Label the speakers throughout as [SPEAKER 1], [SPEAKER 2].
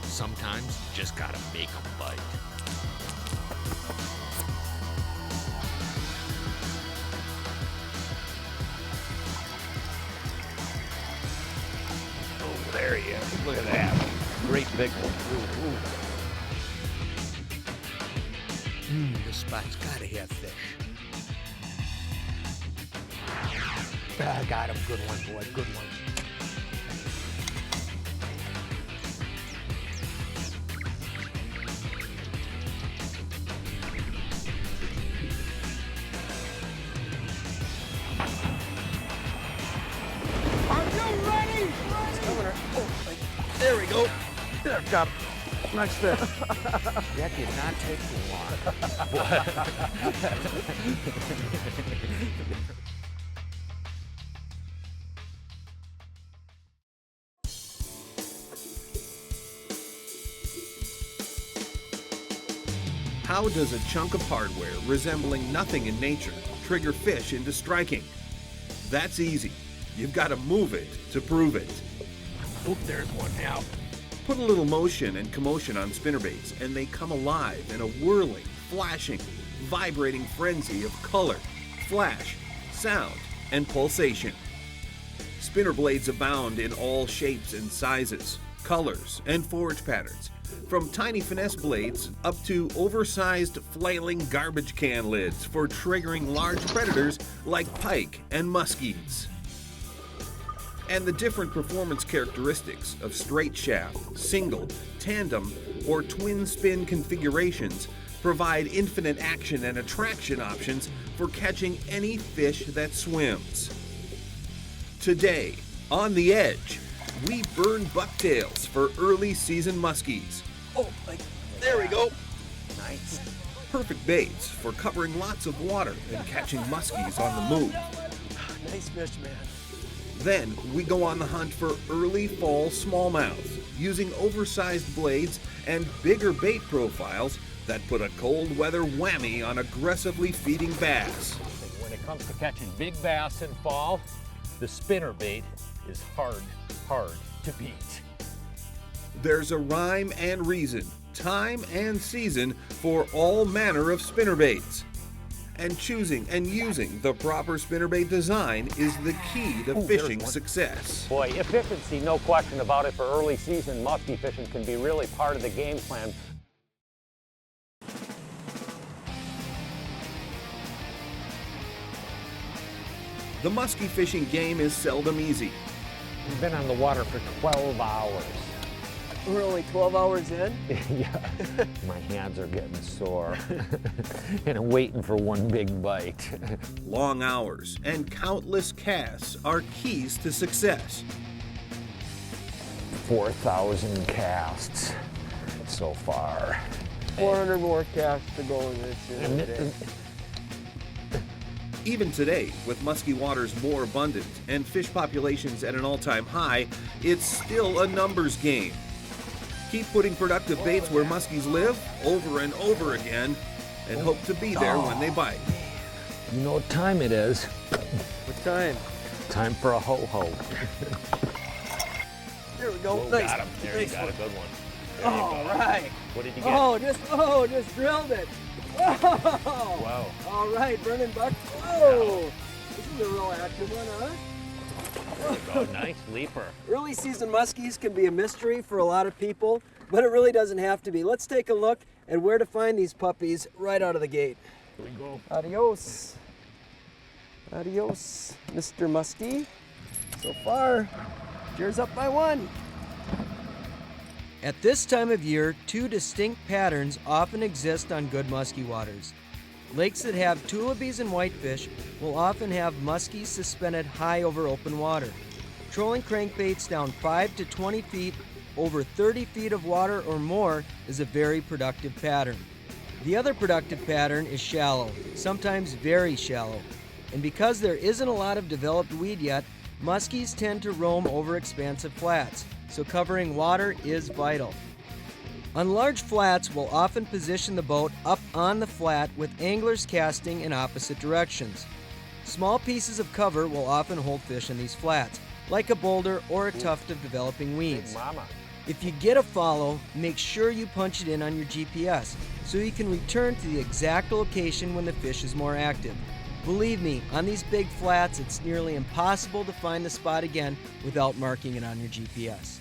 [SPEAKER 1] Sometimes you just gotta make them bite. Oh, there he is. Look at that. Great big one.
[SPEAKER 2] This spot's gotta have fish. Got him. Good one, boy. Good one.
[SPEAKER 3] There we go. There, got him. Nice fish.
[SPEAKER 2] That did not take too long.
[SPEAKER 4] How does a chunk of hardware resembling nothing in nature trigger fish into striking? That's easy. You've got to move it to prove it.
[SPEAKER 2] Oop, there's one now.
[SPEAKER 4] Put a little motion and commotion on spinnerbaits and they come alive in a whirling, flashing, vibrating frenzy of color, flash, sound, and pulsation. Spinner blades abound in all shapes and sizes, colors, and forge patterns, from tiny finesse blades up to oversized flailing garbage can lids for triggering large predators like pike and muskies. And the different performance characteristics of straight shaft, single, tandem, or twin spin configurations provide infinite action and attraction options for catching any fish that swims. Today, on The Edge, we burn bucktails for early season muskies.
[SPEAKER 3] Oh, there we go.
[SPEAKER 2] Nice.
[SPEAKER 4] Perfect baits for covering lots of water and catching muskies on the move.
[SPEAKER 3] Nice fish, man.
[SPEAKER 4] Then we go on the hunt for early fall smallmouths, using oversized blades and bigger bait profiles that put a cold weather whammy on aggressively feeding bass.
[SPEAKER 1] When it comes to catching big bass in fall, the spinnerbait is hard to beat.
[SPEAKER 4] There's a rhyme and reason, time and season for all manner of spinnerbaits. And choosing and using the proper spinnerbait design is the key to fishing success.
[SPEAKER 5] Boy, efficiency, no question about it, for early season musky fishing can be really part of the game plan.
[SPEAKER 4] The musky fishing game is seldom easy.
[SPEAKER 5] We've been on the water for 12 hours.
[SPEAKER 3] We're only 12 hours in.
[SPEAKER 5] Yeah, my hands are getting sore. And I'm waiting for one big bite.
[SPEAKER 4] Long hours and countless casts are keys to success.
[SPEAKER 5] 4,000 casts so far.
[SPEAKER 3] 400 more casts to go in this today.
[SPEAKER 4] Even today, with musky waters more abundant and fish populations at an all-time high, it's still a numbers game. Keep putting productive baits where muskies live over and over again and hope to be there when they bite.
[SPEAKER 5] You know what time it is?
[SPEAKER 3] What time?
[SPEAKER 5] Time for a ho-ho.
[SPEAKER 3] There we go.
[SPEAKER 1] Whoa,
[SPEAKER 3] Nice.
[SPEAKER 1] got him. There,
[SPEAKER 3] Nice
[SPEAKER 1] you got
[SPEAKER 3] one.
[SPEAKER 1] a good one. There
[SPEAKER 3] All
[SPEAKER 1] you go.
[SPEAKER 3] right.
[SPEAKER 1] What did you get?
[SPEAKER 3] Just drilled it. Whoa.
[SPEAKER 1] Wow.
[SPEAKER 3] All right, burning buck. Whoa. This is a real active one, huh?
[SPEAKER 1] There you go. Nice leaper.
[SPEAKER 3] Early season muskies can be a mystery for a lot of people, but it really doesn't have to be. Let's take a look at where to find these puppies right out of the gate.
[SPEAKER 1] Here we go.
[SPEAKER 3] Adios. Adios, Mr. Musky. So far, cheers up by one. At this time of year, two distinct patterns often exist on good musky waters. Lakes that have tulipies and whitefish will often have muskies suspended high over open water. Trolling crankbaits down 5 to 20 feet over 30 feet of water or more is a very productive pattern. The other productive pattern is shallow, sometimes very shallow. And because there isn't a lot of developed weed yet, muskies tend to roam over expansive flats, so covering water is vital. On large flats, we'll often position the boat up on the flat with anglers casting in opposite directions. Small pieces of cover will often hold fish in these flats, like a boulder or a tuft of developing weeds. If you get a follow, make sure you punch it in on your GPS so you can return to the exact location when the fish is more active. Believe me, on these big flats, it's nearly impossible to find the spot again without marking it on your GPS.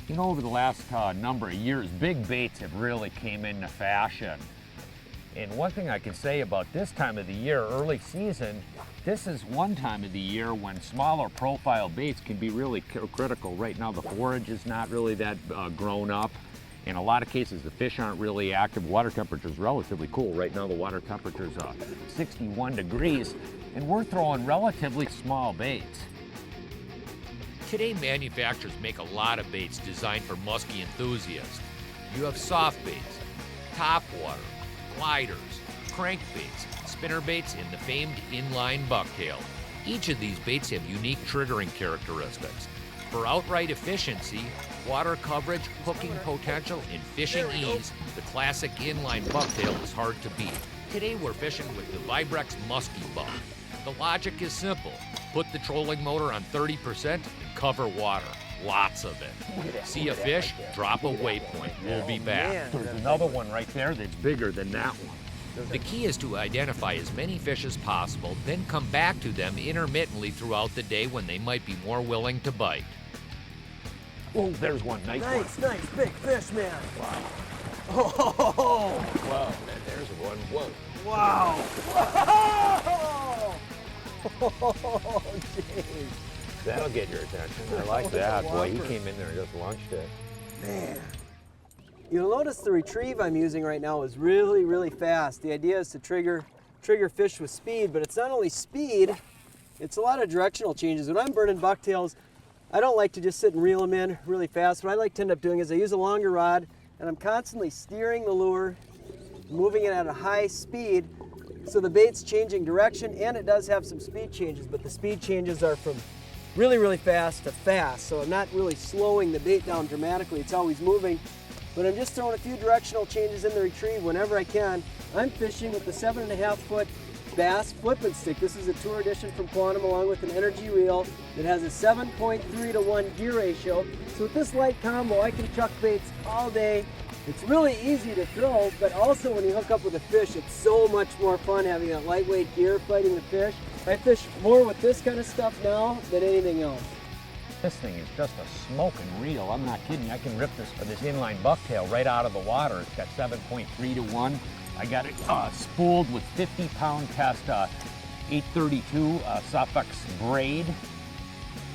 [SPEAKER 1] You know, over the last number of years, big baits have really came into fashion. And one thing I can say about this time of the year, early season, this is one time of the year when smaller profile baits can be really critical. Right now the forage is not really that grown up. In a lot of cases the fish aren't really active. Water temperature is relatively cool. Right now the water temperature is 61 degrees and we're throwing relatively small baits.
[SPEAKER 2] Today, manufacturers make a lot of baits designed for musky enthusiasts. You have soft baits, topwater, gliders, crankbaits, spinnerbaits, and the famed inline bucktail. Each of these baits have unique triggering characteristics. For outright efficiency, water coverage, hooking potential, and fishing ease, the classic inline bucktail is hard to beat. Today we're fishing with the Vibrex Musky Buck. The logic is simple. Put the trolling motor on 30% and cover water. Lots of it. See a fish? Drop a waypoint. We'll be back.
[SPEAKER 1] There's another one right there that's bigger than that one.
[SPEAKER 2] The key is to identify as many fish as possible, then come back to them intermittently throughout the day when they might be more willing to bite.
[SPEAKER 1] Oh, there's one. Nice one.
[SPEAKER 3] Nice, big fish, man.
[SPEAKER 1] Wow.
[SPEAKER 3] Oh,
[SPEAKER 1] Wow, man, there's one. Whoa.
[SPEAKER 3] wow. Oh, jeez.
[SPEAKER 5] That'll get your attention. I like that. Boy, he came in there and just launched it.
[SPEAKER 3] Man. You'll notice the retrieve I'm using right now is really, really fast. The idea is to trigger fish with speed, but it's not only speed, it's a lot of directional changes. When I'm burning bucktails, I don't like to just sit and reel them in really fast. What I like to end up doing is I use a longer rod and I'm constantly steering the lure, moving it at a high speed so the bait's changing direction, and it does have some speed changes, but the speed changes are from really, really fast to fast. So I'm not really slowing the bait down dramatically. It's always moving. But I'm just throwing a few directional changes in the retrieve whenever I can. I'm fishing with the 7.5-foot bass flipping stick. This is a tour edition from Quantum along with an energy reel that has a 7.3 to 1 gear ratio. So with this light combo, I can chuck baits all day. It's really easy to throw, but also when you hook up with a fish, it's so much more fun having that lightweight gear fighting the fish. I fish more with this kind of stuff now than anything else.
[SPEAKER 1] This thing is just a smoking reel. I'm not kidding. I can rip this inline bucktail right out of the water. It's got 7.3 to 1. I got it spooled with 50-pound test 832 Suffolk braid.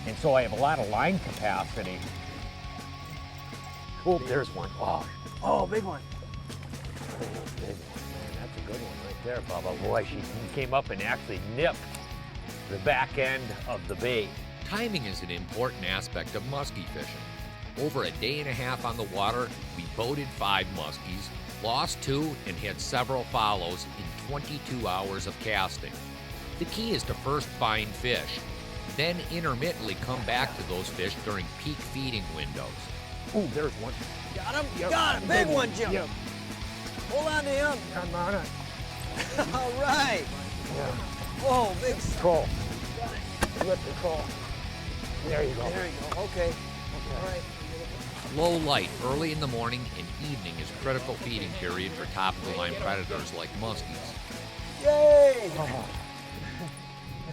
[SPEAKER 1] And so I have a lot of line capacity. Oh, there's one.
[SPEAKER 3] Oh, big one.
[SPEAKER 1] Big one. Man, that's a good one right there, Bubba. Boy, she came up and actually nipped the back end of the bait.
[SPEAKER 2] Timing is an important aspect of musky fishing. Over a day and a half on the water, we boated 5 muskies, lost 2, and had several follows in 22 hours of casting. The key is to first find fish, then intermittently come back to those fish during peak feeding windows.
[SPEAKER 1] Oh, there's one.
[SPEAKER 3] Got him? Got him. Big one, Jim.
[SPEAKER 1] Yep.
[SPEAKER 3] Hold on to him.
[SPEAKER 1] I'm on it.
[SPEAKER 3] All right.
[SPEAKER 1] Yeah.
[SPEAKER 3] Oh, big.
[SPEAKER 1] Troll. Flip the troll. There you go.
[SPEAKER 3] There you go. Okay. All right.
[SPEAKER 2] Low light early in the morning and evening is critical feeding period for top-of-the-line predators like muskies.
[SPEAKER 3] Yay!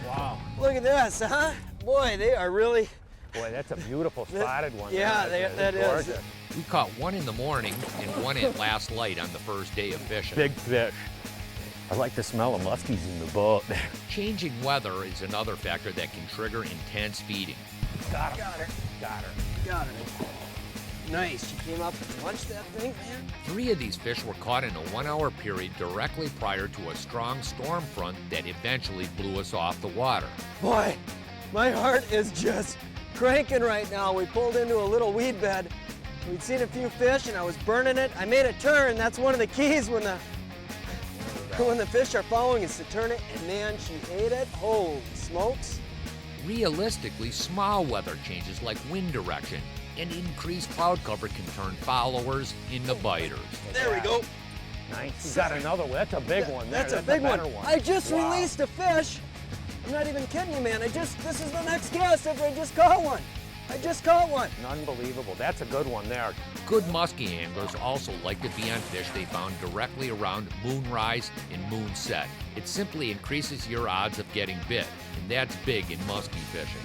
[SPEAKER 1] Wow.
[SPEAKER 3] Look at this, huh? Boy, they are really.
[SPEAKER 1] Boy, that's a beautiful spotted one.
[SPEAKER 3] Yeah, that is.
[SPEAKER 1] gorgeous.
[SPEAKER 2] We caught 1 in the morning and 1 at last light on the first day of fishing.
[SPEAKER 1] Big fish. I like the smell of muskies in the boat.
[SPEAKER 2] Changing weather is another factor that can trigger intense feeding.
[SPEAKER 1] Got her.
[SPEAKER 3] Got her.
[SPEAKER 1] Got her.
[SPEAKER 3] Got her. Nice. She came up and punched that thing, man.
[SPEAKER 2] 3 of these fish were caught in a 1-hour period directly prior to a strong storm front that eventually blew us off the water.
[SPEAKER 3] Boy, my heart is just cranking right now. We pulled into a little weed bed. We'd seen a few fish and I was burning it. I made a turn. That's one of the keys when the When the fish are following, is to turn it, and man, she ate it. Holy smokes.
[SPEAKER 2] Realistically, small weather changes like wind direction and increased cloud cover can turn followers into biters.
[SPEAKER 3] There we go.
[SPEAKER 1] Nice. You got another one. That's a big one there.
[SPEAKER 3] That's a big
[SPEAKER 1] better
[SPEAKER 3] one. I just released a fish. I'm not even kidding you, man. This is the next cast after I just caught one. I just caught one.
[SPEAKER 1] Unbelievable. That's a good one there.
[SPEAKER 2] Good musky anglers also like to be on fish they found directly around moonrise and moonset. It simply increases your odds of getting bit, and that's big in musky fishing.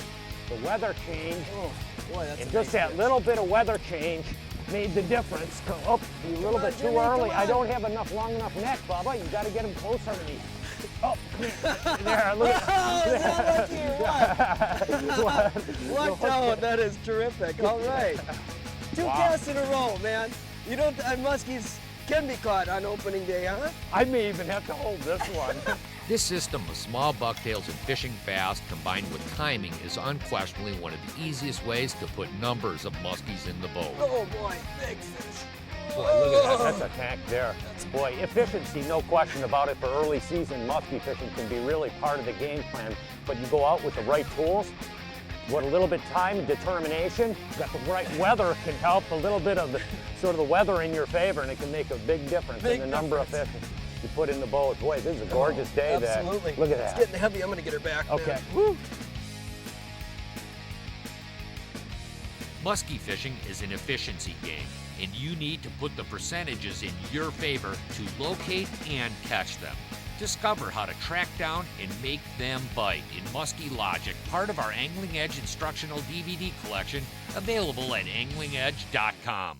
[SPEAKER 1] The weather change,
[SPEAKER 3] Oh, boy, that's
[SPEAKER 1] and
[SPEAKER 3] a
[SPEAKER 1] just
[SPEAKER 3] nice
[SPEAKER 1] that
[SPEAKER 3] fish.
[SPEAKER 1] little bit of weather change made the difference. Oh, a little
[SPEAKER 3] on,
[SPEAKER 1] bit too
[SPEAKER 3] Jimmy,
[SPEAKER 1] early.
[SPEAKER 3] come
[SPEAKER 1] I
[SPEAKER 3] on.
[SPEAKER 1] don't have enough long enough neck, Bubba. You got to get him closer to me. Oh, come here. There, look at
[SPEAKER 3] Oh, what out? That is terrific. All right. Two casts in a row, man. You don't, muskies can be caught on opening day, huh?
[SPEAKER 1] I may even have to hold this one.
[SPEAKER 2] This system of small bucktails and fishing fast combined with timing is unquestionably one of the easiest ways to put numbers of muskies in the boat.
[SPEAKER 3] Oh boy, big fish.
[SPEAKER 1] Boy, look at that. That's a tank there. Boy, efficiency, no question about it. For early season, musky fishing can be really part of the game plan. But you go out with the right tools, with a little bit of time and determination, got the right weather can help a little bit of the sort of the weather in your favor, and it can make a big difference in the number of fish you put in the boat. Boy, this is a gorgeous day.
[SPEAKER 3] Absolutely.
[SPEAKER 1] Look at that.
[SPEAKER 3] It's getting heavy. I'm going to get her back.
[SPEAKER 1] Okay.
[SPEAKER 3] Man. Woo.
[SPEAKER 2] Musky fishing is an efficiency game, and you need to put the percentages in your favor to locate and catch them. Discover how to track down and make them bite in Musky Logic, part of our Angling Edge instructional DVD collection, available at anglingedge.com.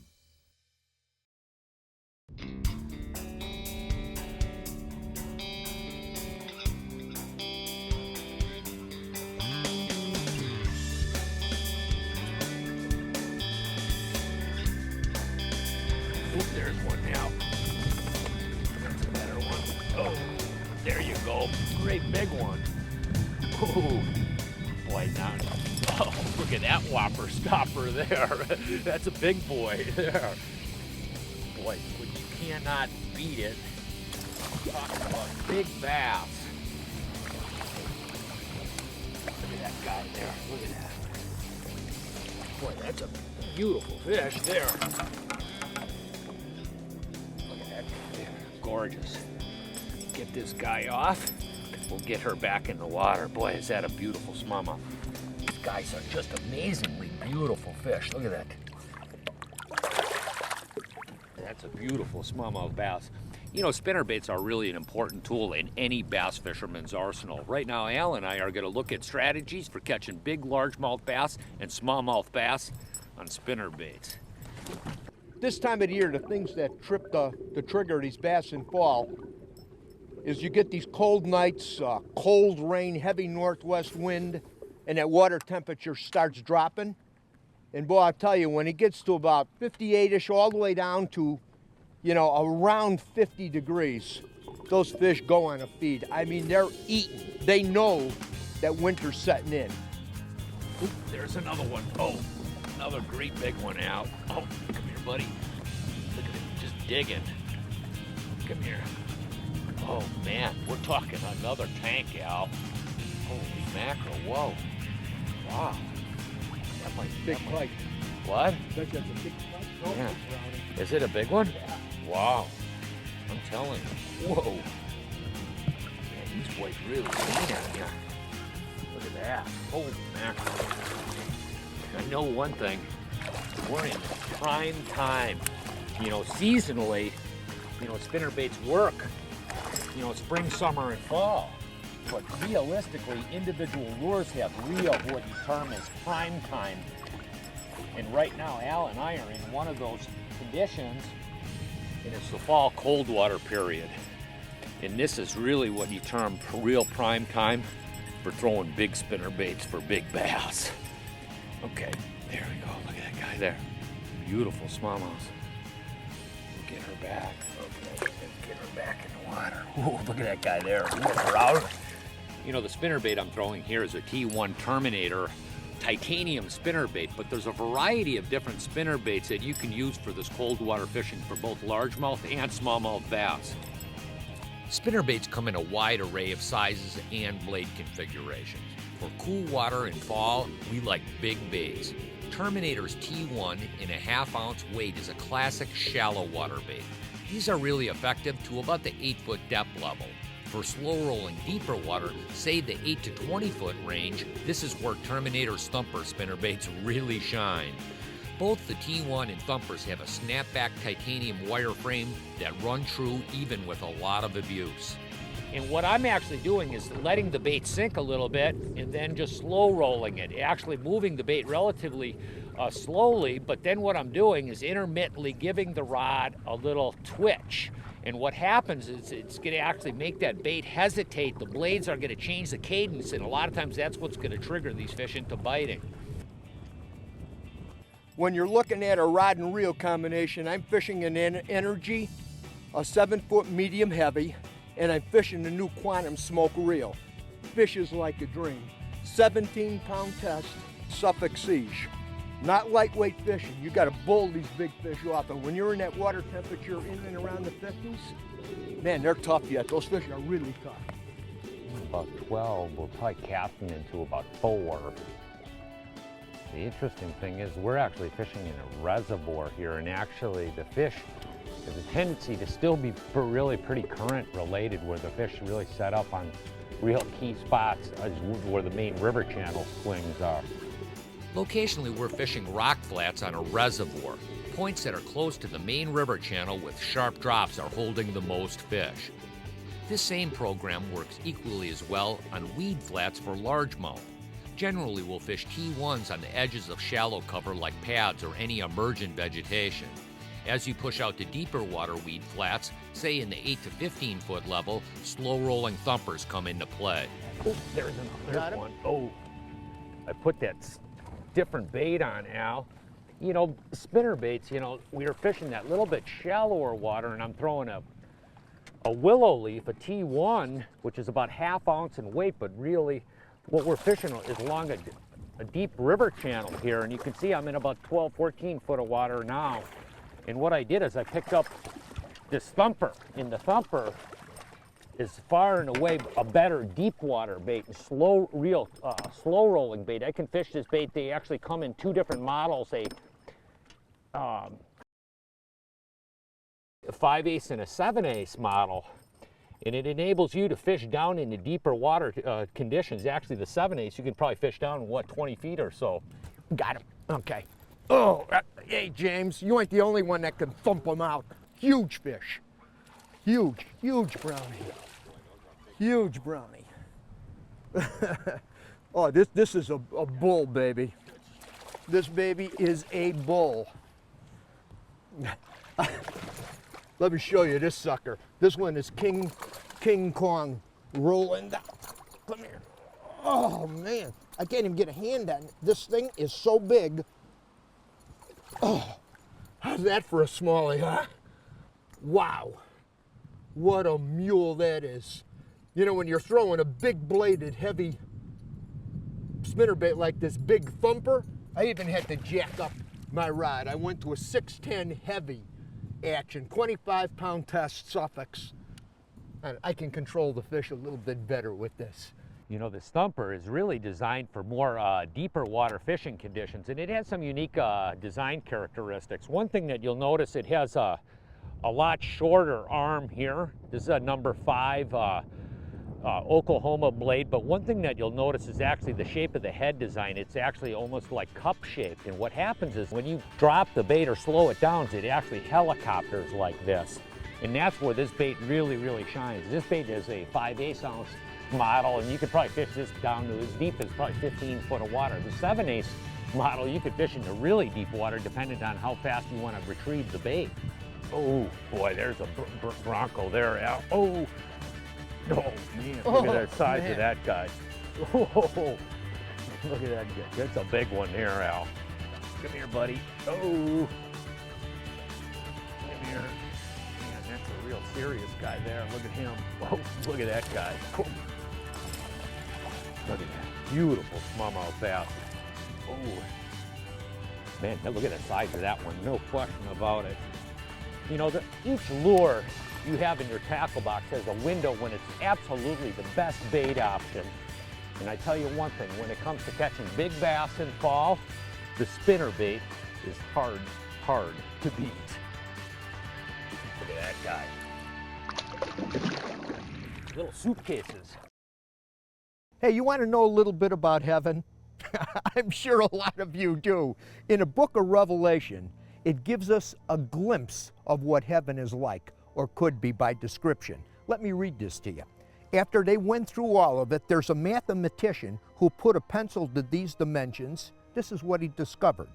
[SPEAKER 1] Oop, there's one now. That's a better one. Oh, there you go. Great big one. Ooh. Boy, now. Oh, look at that whopper stopper there. That's a big boy there. Boy, you cannot beat it. Talking about big bass. Look at that guy there. Look at that. Boy, that's a beautiful fish there. Look at that. Gorgeous. Get this guy off. We'll get her back in the water. Boy, is that a beautiful smallmouth. These guys are just amazingly beautiful fish. Look at that. That's a beautiful smallmouth bass. You know, spinnerbaits are really an important tool in any bass fisherman's arsenal. Right now, Al and I are going to look at strategies for catching big largemouth bass and smallmouth bass on spinnerbaits.
[SPEAKER 6] This time of the year, the things that trip the trigger of these bass in fall is you get these cold nights, cold rain, heavy northwest wind, and that water temperature starts dropping. And boy, I'll tell you, when it gets to about 58-ish all the way down to, you know, around 50 degrees, those fish go on a feed. I mean, they're eating. They know that winter's setting in.
[SPEAKER 1] Oop, there's another one. Oh, another great big one out. Oh, come here, buddy. Look at him, just digging. Come here. Oh, man, we're talking another tank, Al. Holy mackerel, whoa. Wow. That might be
[SPEAKER 6] Big pike.
[SPEAKER 1] What?
[SPEAKER 6] That's a big pike. No,
[SPEAKER 1] Yeah.
[SPEAKER 6] it's brownie.
[SPEAKER 1] Is it a big one? Wow. I'm telling you. Whoa. Man, these boys really lean at you. Look at that. Holy mackerel. I know one thing. We're in prime time. You know, seasonally, you know, spinnerbaits work. You know, spring, summer, and fall. But realistically, individual lures have real what you term as prime time. And right now, Al and I are in one of those conditions, and it's the fall cold water period. And this is really what you term real prime time for throwing big spinnerbaits for big bass. Okay, there we go. Look at that guy there. Beautiful smallmouth. We'll get her back. Okay, let's get her back in the water. Ooh, look at that guy there. Look her out. You know, the spinnerbait I'm throwing here is a T1 Terminator titanium spinnerbait, but there's a variety of different spinnerbaits that you can use for this cold water fishing for both largemouth and smallmouth bass.
[SPEAKER 2] Spinnerbaits come in a wide array of sizes and blade configurations. For cool water in fall, we like big baits. Terminator's T1 in a ½ ounce weight is a classic shallow water bait. These are really effective to about the 8-foot depth level. For slow rolling deeper water, say the 8 to 20 foot range, this is where Terminator's Thumper spinnerbaits really shine. Both the T1 and Thumpers have a snapback titanium wire frame that run true even with a lot of abuse.
[SPEAKER 1] And what I'm actually doing is letting the bait sink a little bit and then just slow rolling it, actually moving the bait relatively slowly, but then what I'm doing is intermittently giving the rod a little twitch. And what happens is it's going to actually make that bait hesitate. The blades are going to change the cadence, and a lot of times that's what's going to trigger these fish into biting.
[SPEAKER 6] When you're looking at a rod and reel combination, I'm fishing an Energy, a 7-foot medium heavy, and I'm fishing the new Quantum Smoke reel. Fish is like a dream. 17-pound test, Suffolk Siege. Not lightweight fishing. You got to bull these big fish off, and when you're in that water temperature in and around the 50s, man, they're tough yet. Those fish are really tough.
[SPEAKER 5] About 12, we'll probably cast them into about 4. The interesting thing is we're actually fishing in a reservoir here, and actually the fish has a tendency to still be really pretty current related, where the fish really set up on real key spots where the main river channel swings are.
[SPEAKER 2] Locationally, we're fishing rock flats on a reservoir. Points that are close to the main river channel with sharp drops are holding the most fish. This same program works equally as well on weed flats for largemouth. Generally, we'll fish T1s on the edges of shallow cover like pads or any emergent vegetation. As you push out to deeper water weed flats, say in the 8 to 15 foot level, slow rolling Thumpers come into play.
[SPEAKER 1] Oh, there's one. Oh, I put that different bait on, Al. You know, spinnerbaits, you know, we were fishing that little bit shallower water, and I'm throwing a willow leaf, a T1, which is about ½ ounce in weight, but really what we're fishing is along a deep river channel here, and you can see I'm in about 12, 14 foot of water now. And what I did is I picked up this Thumper, and the Thumper is far and away a better deep water bait and slow rolling bait. I can fish this bait. They actually come in 2 different models, a 5/8 and a 7/8 model. And it enables you to fish down into deeper water conditions. Actually, the 7/8, you can probably fish down, what, 20 feet or so.
[SPEAKER 6] Got him. Okay. Oh, hey, James, you ain't the only one that can thump them out. Huge fish. Huge, huge brownie. Huge brownie. Oh, this is a bull, baby. This baby is a bull. Let me show you this sucker. This one is King Kong rolling down. Come here. Oh, man. I can't even get a hand on it. This thing is so big. Oh, how's that for a smallie, huh? Wow. What a mule that is. You know, when you're throwing a big bladed, heavy spinnerbait like this big Thumper, I even had to jack up my rod. I went to a 610 heavy action, 25-pound test Suffolks. And I can control the fish a little bit better with this.
[SPEAKER 1] You know, this Thumper is really designed for more deeper water fishing conditions, and it has some unique design characteristics. One thing that you'll notice, it has a lot shorter arm here. This is a number 5 Oklahoma blade, but one thing that you'll notice is actually the shape of the head design. It's actually almost like cup shaped, and what happens is when you drop the bait or slow it down, it actually helicopters like this. And that's where this bait really, really shines. This bait is a 5/8 ounce model, and you could probably fish this down to as deep as probably 15 foot of water. The 7/8 model, you could fish into really deep water depending on how fast you want to retrieve the bait. Oh boy, there's a bronco there, Al. Oh, oh man, look at the size of that guy. Oh, look at that guy. That's a big one there, Al. Come here, buddy. Oh, come here. Man, that's a real serious guy there. Look at him. Oh, look at that guy. Oh. Look at that beautiful smallmouth bass. Oh, man, look at the size of that one. No question about it. You know, each lure you have in your tackle box as a window when it's absolutely the best bait option. And I tell you one thing, when it comes to catching big bass in fall, the spinnerbait is hard to beat. Look at that guy. Little suitcases.
[SPEAKER 6] Hey, you want to know a little bit about heaven? I'm sure a lot of you do. In the book of Revelation, it gives us a glimpse of what heaven is like, or could be by description. Let me read this to you. After they went through all of it, there's a mathematician who put a pencil to these dimensions. This is what he discovered.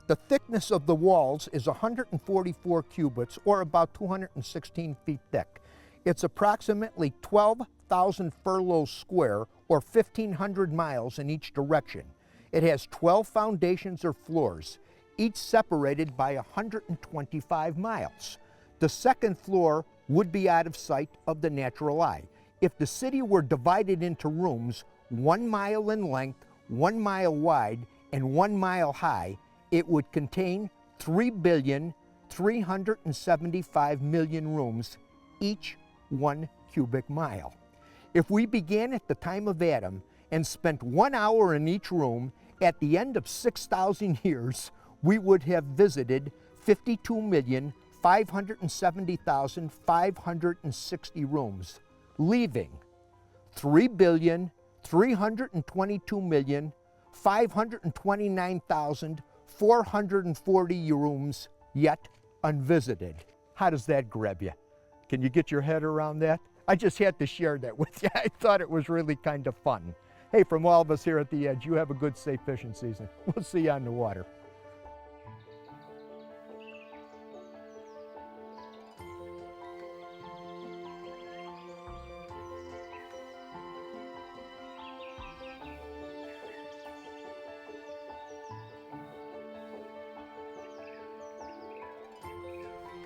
[SPEAKER 6] The thickness of the walls is 144 cubits, or about 216 feet thick. It's approximately 12,000 furlongs square, or 1,500 miles in each direction. It has 12 foundations or floors, each separated by 125 miles. The second floor would be out of sight of the natural eye. If the city were divided into rooms 1 mile in length, 1 mile wide, and 1 mile high, it would contain 3,375,000,000 rooms, each 1 cubic mile. If we began at the time of Adam and spent 1 hour in each room, at the end of 6,000 years, we would have visited 52,570,560 rooms, leaving 3,322,529,440 rooms yet unvisited. How does that grab you? Can you get your head around that? I just had to share that with you. I thought it was really kind of fun. Hey, from all of us here at The Edge, you have a good, safe fishing season. We'll see you on the water.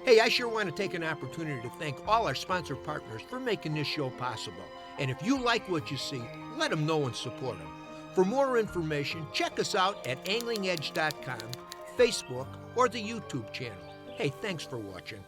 [SPEAKER 6] Hey, I sure want to take an opportunity to thank all our sponsor partners for making this show possible. And if you like what you see, let them know and support them. For more information, check us out at anglingedge.com, Facebook, or the YouTube channel. Hey, thanks for watching.